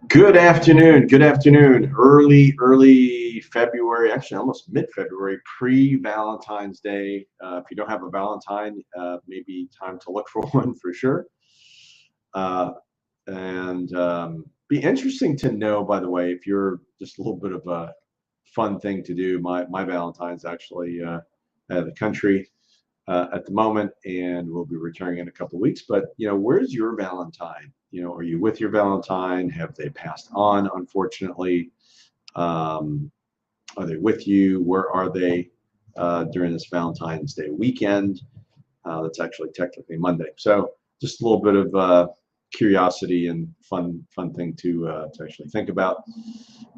Good afternoon. Good afternoon. Early February, actually almost mid-February, pre-Valentine's Day. If you don't have a Valentine, maybe time to look for one for sure. Uh, and be interesting to know, by the way, if you're just a little bit of a fun thing to do. My Valentine's actually out of the country at the moment, and we'll be returning in a couple of weeks. But where's your Valentine? Are you with your Valentine? Have they passed on? Unfortunately, um, are they with you? Where are they during this Valentine's Day weekend? That's actually technically Monday. So just a little bit of curiosity and fun thing to actually think about.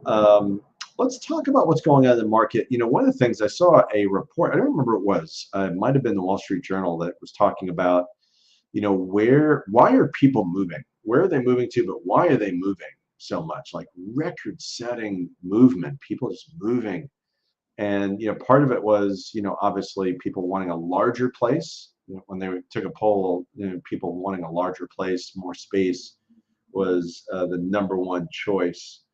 Um, let's talk about what's going on in the market. One of the things I saw a report, I don't remember what it was, it might have been the Wall Street Journal that was talking about, why are people moving? Where are they moving to, but why are they moving so much? Like record setting movement, people just moving. And, part of it was, obviously people wanting a larger place. When they took a poll, people wanting a larger place, more space was the number one choice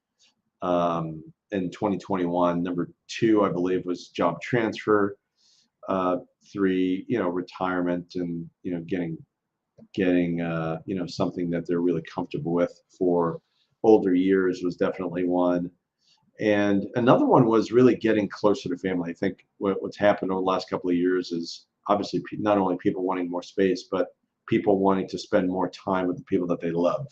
in 2021. Number two, I believe, was job transfer. Three, retirement and getting something that they're really comfortable with for older years was definitely one. And another one was really getting closer to family. I think what's happened over the last couple of years is obviously not only people wanting more space, but people wanting to spend more time with the people that they love.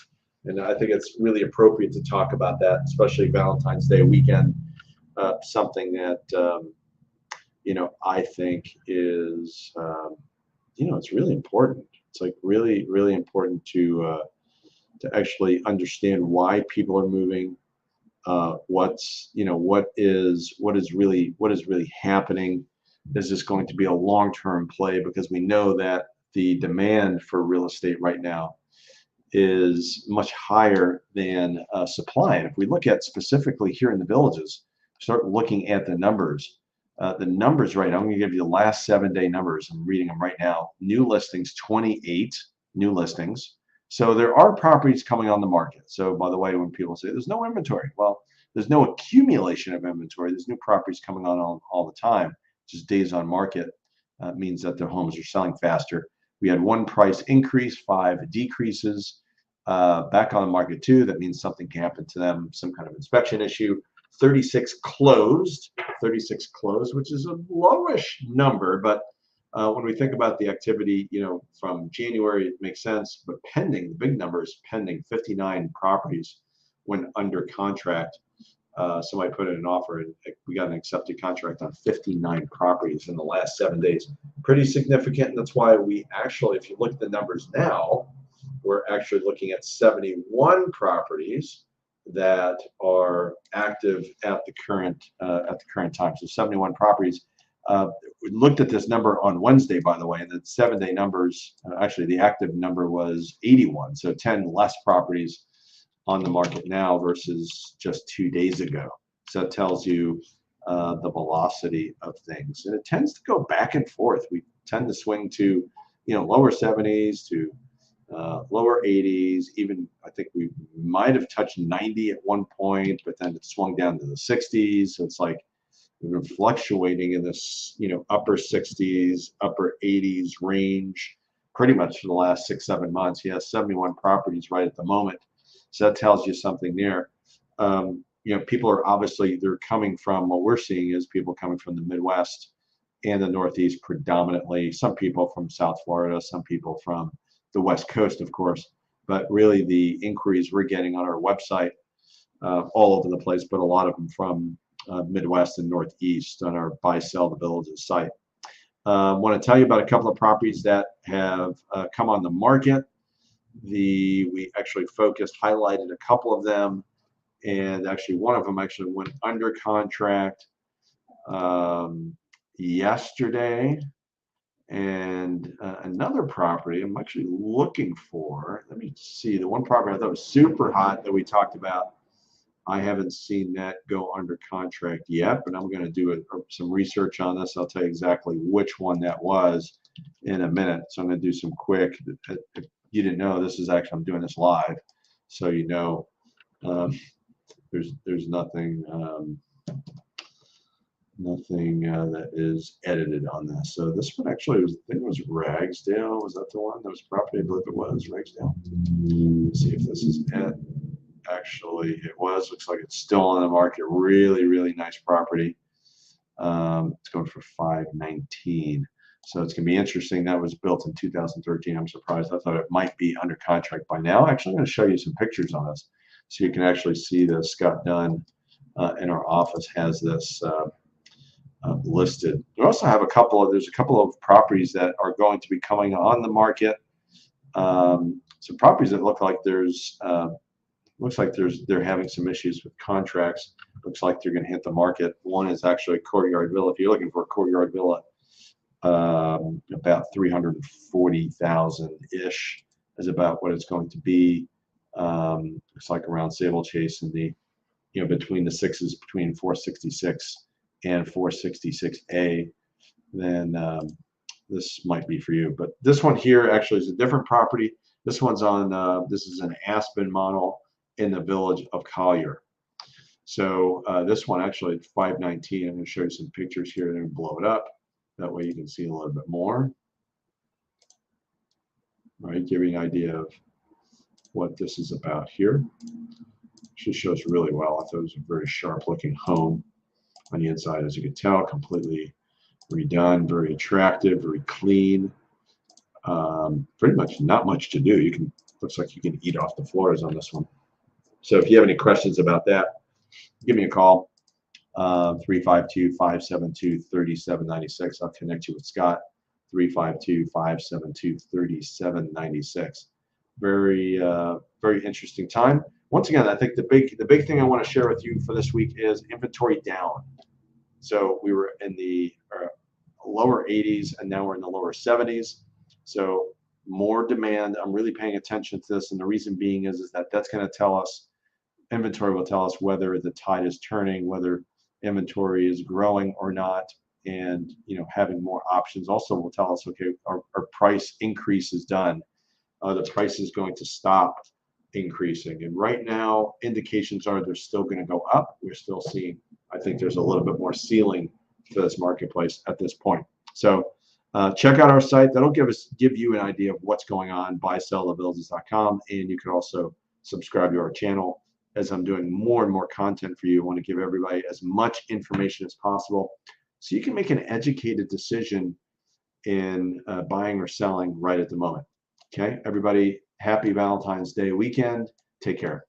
And I think it's really appropriate to talk about that, especially Valentine's Day weekend. Something that I think is it's really important. It's like really important to actually understand why people are moving, what is really happening. Is this going to be a long-term play? Because we know that the demand for real estate right now is much higher than supply. And if we look at specifically here in the villages, start looking at the numbers. The numbers right now, I'm going to give you the last 7-day numbers. I'm reading them right now. New listings, 28 new listings. So there are properties coming on the market. So by the way, when people say there's no inventory, well, there's no accumulation of inventory. There's new properties coming on all the time. Just days on market means that their homes are selling faster. We had one price increase, 5 decreases. Back on the market too. That means something happened to them, some kind of inspection issue. 36 closed, 36 closed, which is a lowish number, but when we think about the activity, from January, it makes sense. But pending, the big numbers pending, 59 properties went under contract. Somebody put in an offer, and we got an accepted contract on 59 properties in the last 7 days. Pretty significant, and that's why we actually, if you look at the numbers now, we're actually looking at 71 properties that are active at the current time. So 71 properties. We looked at this number on Wednesday, by the way, and the 7-day numbers, actually the active number was 81. So 10 less properties on the market now versus just 2 days ago. So it tells you the velocity of things. And it tends to go back and forth. We tend to swing to, lower 70s to lower 80s. Even I think we might have touched 90 at one point, but then it swung down to the 60s. So it's like we've been fluctuating in this, upper 60s, upper 80s range pretty much for the last 6-7 months. He has 71 properties right at the moment. So that tells you something there. People are obviously, they're coming from, what we're seeing is people coming from the Midwest and the Northeast predominantly, some people from South Florida, some people from the West Coast, of course, but really the inquiries we're getting on our website all over the place, but a lot of them from Midwest and Northeast on our Buy Sell the Villages site. I want to tell you about a couple of properties that have come on the market. We actually highlighted a couple of them, and actually one of them actually went under contract yesterday. And another property I'm actually looking for, let me see, the one property I thought was super hot that we talked about, I haven't seen that go under contract yet, but I'm going to do some research on this. I'll tell you exactly which one that was in a minute. So I'm going to do some quick, if you didn't know, this is actually, I'm doing this live, so Um, there's nothing that is edited on this. So this one actually was, I think it was Ragsdale. Was that the one? That was property, I believe it was Ragsdale. Let's see if this is it. Actually, it was. Looks like it's still on the market. Really, really nice property. It's going for $519. So it's going to be interesting. That was built in 2013. I'm surprised. I thought it might be under contract by now. Actually, I'm going to show you some pictures on this so you can actually see this. Scott Dunn in our office has this listed. We also have there's a couple of properties that are going to be coming on the market. Some properties that looks like they're having some issues with contracts. Looks like they're going to hit the market. One is actually a courtyard villa. If you're looking for a courtyard villa, about 340,000 ish is about what it's going to be. Looks like around Sable Chase and between the sixes, between 466 and 466A. Then this might be for you. But this one here actually is a different property. This one's on. This is an Aspen model in the village of Collier. So this one actually at 519. I'm going to show you some pictures here and blow it up. That way you can see a little bit more. All right, give you an idea of what this is about here. She shows really well. I thought it was a very sharp looking home on the inside, as you can tell, completely redone, very attractive, very clean. Pretty much not much to do. Looks like you can eat off the floors on this one. So if you have any questions about that, give me a call, 352-572-3796. I'll connect you with Scott, 352-572-3796. Very, very interesting time. Once again, I think the big thing I want to share with you for this week is inventory down. So we were in the lower 80s and now we're in the lower 70s. So more demand. I'm really paying attention to this, and the reason being is that that's going to tell us, inventory will tell us whether the tide is turning, whether inventory is growing or not, and having more options also will tell us, okay, our price increase is done. The price is going to stop increasing, and right now indications are they're still going to go up. We're still seeing, I think there's a little bit more ceiling to this marketplace at this point. So check out our site. That'll give you an idea of what's going on. buysellthevillages.com, and you can also subscribe to our channel. As I'm doing more and more content for you, I want to give everybody as much information as possible so you can make an educated decision in buying or selling right at the moment. Okay, everybody, happy Valentine's Day weekend. Take care.